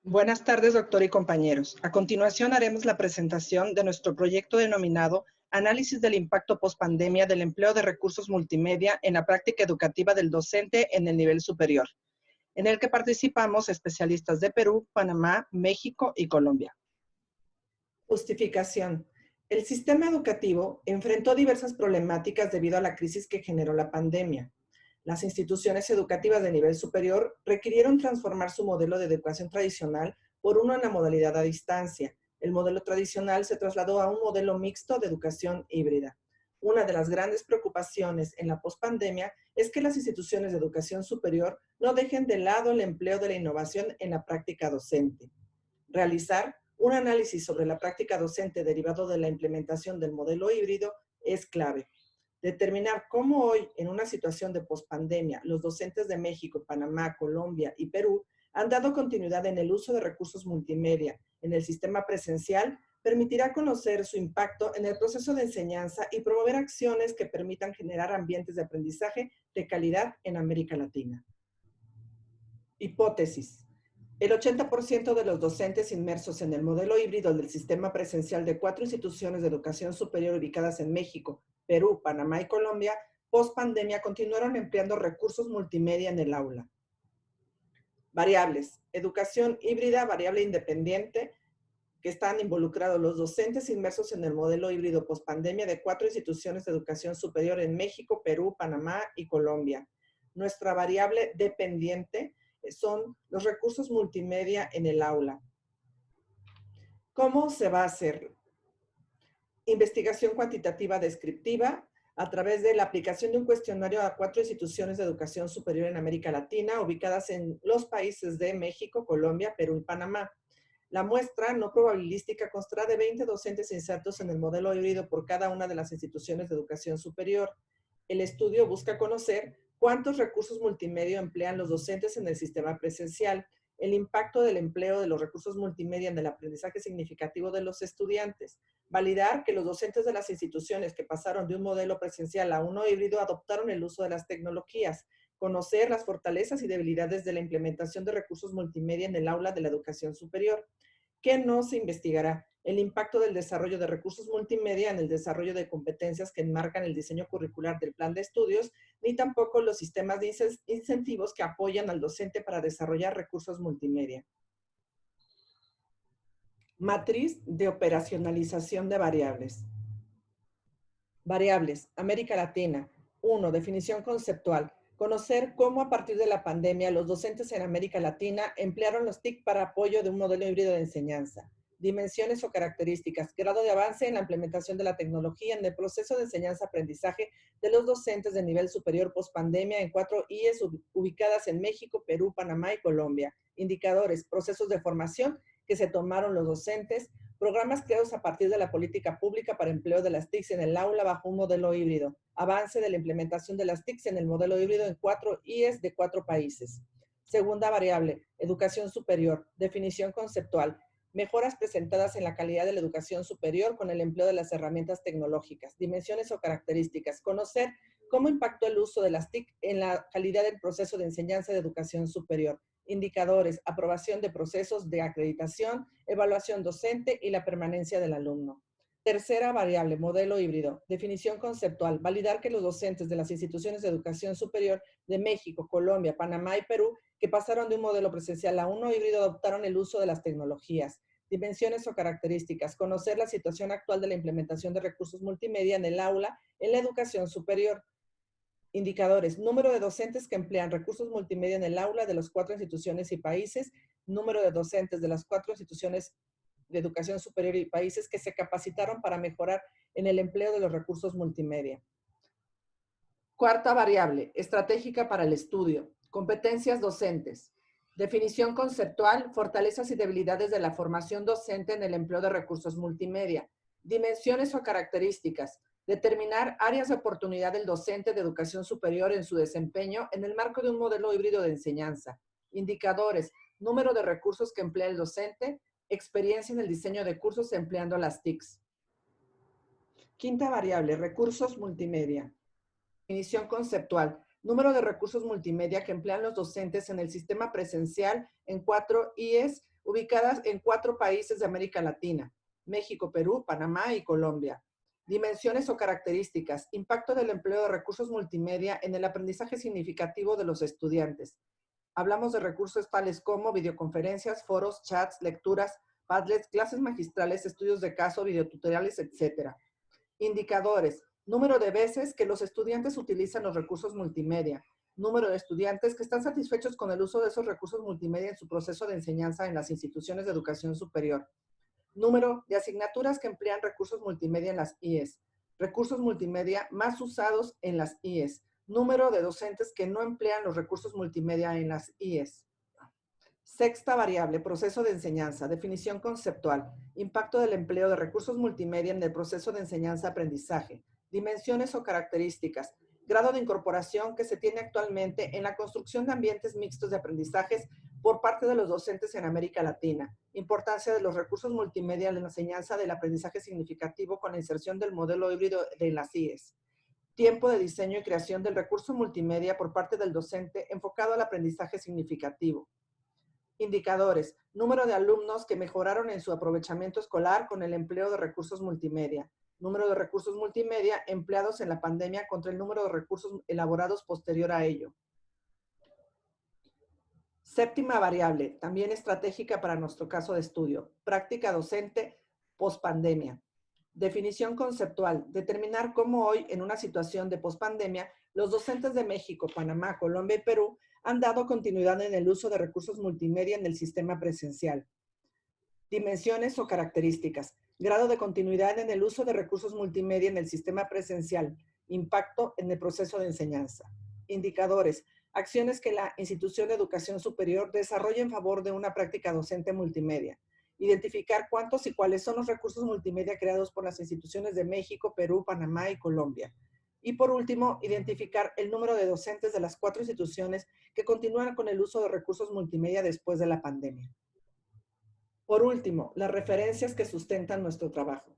Buenas tardes, doctor y compañeros. A continuación haremos la presentación de nuestro proyecto denominado Análisis del impacto postpandemia del empleo de recursos multimedia en la práctica educativa del docente en el nivel superior, en el que participamos especialistas de Perú, Panamá, México y Colombia. Justificación. El sistema educativo enfrentó diversas problemáticas debido a la crisis que generó la pandemia. Las instituciones educativas de nivel superior requirieron transformar su modelo de educación tradicional por uno en la modalidad a distancia. El modelo tradicional se trasladó a un modelo mixto de educación híbrida. Una de las grandes preocupaciones en la pospandemia es que las instituciones de educación superior no dejen de lado el empleo de la innovación en la práctica docente. Realizar un análisis sobre la práctica docente derivado de la implementación del modelo híbrido es clave. Determinar cómo hoy, en una situación de pospandemia, los docentes de México, Panamá, Colombia y Perú han dado continuidad en el uso de recursos multimedia en el sistema presencial permitirá conocer su impacto en el proceso de enseñanza y promover acciones que permitan generar ambientes de aprendizaje de calidad en América Latina. Hipótesis. El 80% de los docentes inmersos en el modelo híbrido del sistema presencial de 4 instituciones de educación superior ubicadas en México, Perú, Panamá y Colombia, post pandemia continuaron empleando recursos multimedia en el aula. Variables. Educación híbrida, variable independiente, que están involucrados los docentes inmersos en el modelo híbrido post pandemia de 4 instituciones de educación superior en México, Perú, Panamá y Colombia. Nuestra variable dependiente son los recursos multimedia en el aula. ¿Cómo se va a hacer? Investigación cuantitativa descriptiva a través de la aplicación de un cuestionario a 4 instituciones de educación superior en América Latina ubicadas en los países de México, Colombia, Perú y Panamá. La muestra no probabilística constará de 20 docentes insertos en el modelo híbrido por cada una de las instituciones de educación superior. El estudio busca conocer cuántos recursos multimedia emplean los docentes en el sistema presencial, el impacto del empleo de los recursos multimedia en el aprendizaje significativo de los estudiantes, validar que los docentes de las instituciones que pasaron de un modelo presencial a uno híbrido adoptaron el uso de las tecnologías, conocer las fortalezas y debilidades de la implementación de recursos multimedia en el aula de la educación superior. ¿Qué no se investigará? El impacto del desarrollo de recursos multimedia en el desarrollo de competencias que enmarcan el diseño curricular del plan de estudios, ni tampoco los sistemas de incentivos que apoyan al docente para desarrollar recursos multimedia. Matriz de operacionalización de variables. Variables. América Latina. 1. Definición conceptual. Conocer cómo a partir de la pandemia los docentes en América Latina emplearon los TIC para apoyo de un modelo híbrido de enseñanza. Dimensiones o características. Grado de avance en la implementación de la tecnología en el proceso de enseñanza-aprendizaje de los docentes de nivel superior post-pandemia en 4 IES ubicadas en México, Perú, Panamá y Colombia. Indicadores. Procesos de formación que se tomaron los docentes, programas creados a partir de la política pública para empleo de las TICs en el aula bajo un modelo híbrido, avance de la implementación de las TICs en el modelo híbrido en 4 IES de 4 países. Segunda variable, educación superior, definición conceptual, mejoras presentadas en la calidad de la educación superior con el empleo de las herramientas tecnológicas, dimensiones o características, conocer cómo impactó el uso de las TIC en la calidad del proceso de enseñanza de educación superior. Indicadores, aprobación de procesos de acreditación, evaluación docente y la permanencia del alumno. Tercera variable, modelo híbrido. Definición conceptual, validar que los docentes de las instituciones de educación superior de México, Colombia, Panamá y Perú, que pasaron de un modelo presencial a uno híbrido, adoptaron el uso de las tecnologías. Dimensiones o características, conocer la situación actual de la implementación de recursos multimedia en el aula en la educación superior. Indicadores, número de docentes que emplean recursos multimedia en el aula de las 4 instituciones y países, número de docentes de las 4 instituciones de educación superior y países que se capacitaron para mejorar en el empleo de los recursos multimedia. Cuarta variable, estratégica para el estudio, competencias docentes. Definición conceptual, fortalezas y debilidades de la formación docente en el empleo de recursos multimedia. Dimensiones o características, determinar áreas de oportunidad del docente de educación superior en su desempeño en el marco de un modelo híbrido de enseñanza. Indicadores, número de recursos que emplea el docente, experiencia en el diseño de cursos empleando las TICs. Quinta variable, recursos multimedia. Definición conceptual, número de recursos multimedia que emplean los docentes en el sistema presencial en 4 IES ubicadas en 4 países de América Latina: México, Perú, Panamá y Colombia. Dimensiones o características. Impacto del empleo de recursos multimedia en el aprendizaje significativo de los estudiantes. Hablamos de recursos tales como videoconferencias, foros, chats, lecturas, Padlets, clases magistrales, estudios de caso, videotutoriales, etc. Indicadores. Número de veces que los estudiantes utilizan los recursos multimedia. Número de estudiantes que están satisfechos con el uso de esos recursos multimedia en su proceso de enseñanza en las instituciones de educación superior. Número de asignaturas que emplean recursos multimedia en las IES. Recursos multimedia más usados en las IES. Número de docentes que no emplean los recursos multimedia en las IES. Sexta variable, proceso de enseñanza, definición conceptual, impacto del empleo de recursos multimedia en el proceso de enseñanza-aprendizaje, dimensiones o características, grado de incorporación que se tiene actualmente en la construcción de ambientes mixtos de aprendizajes por parte de los docentes en América Latina, importancia de los recursos multimedia en la enseñanza del aprendizaje significativo con la inserción del modelo híbrido de las IES, tiempo de diseño y creación del recurso multimedia por parte del docente enfocado al aprendizaje significativo. Indicadores. Número de alumnos que mejoraron en su aprovechamiento escolar con el empleo de recursos multimedia. Número de recursos multimedia empleados en la pandemia contra el número de recursos elaborados posterior a ello. Séptima variable, también estratégica para nuestro caso de estudio. Práctica docente pospandemia. Definición conceptual. Determinar cómo hoy, en una situación de pospandemia, los docentes de México, Panamá, Colombia y Perú han dado continuidad en el uso de recursos multimedia en el sistema presencial. Dimensiones o características. Grado de continuidad en el uso de recursos multimedia en el sistema presencial. Impacto en el proceso de enseñanza. Indicadores. Acciones que la institución de educación superior desarrolla en favor de una práctica docente multimedia. Identificar cuántos y cuáles son los recursos multimedia creados por las instituciones de México, Perú, Panamá y Colombia. Y por último, identificar el número de docentes de las 4 instituciones que continúan con el uso de recursos multimedia después de la pandemia. Por último, las referencias que sustentan nuestro trabajo.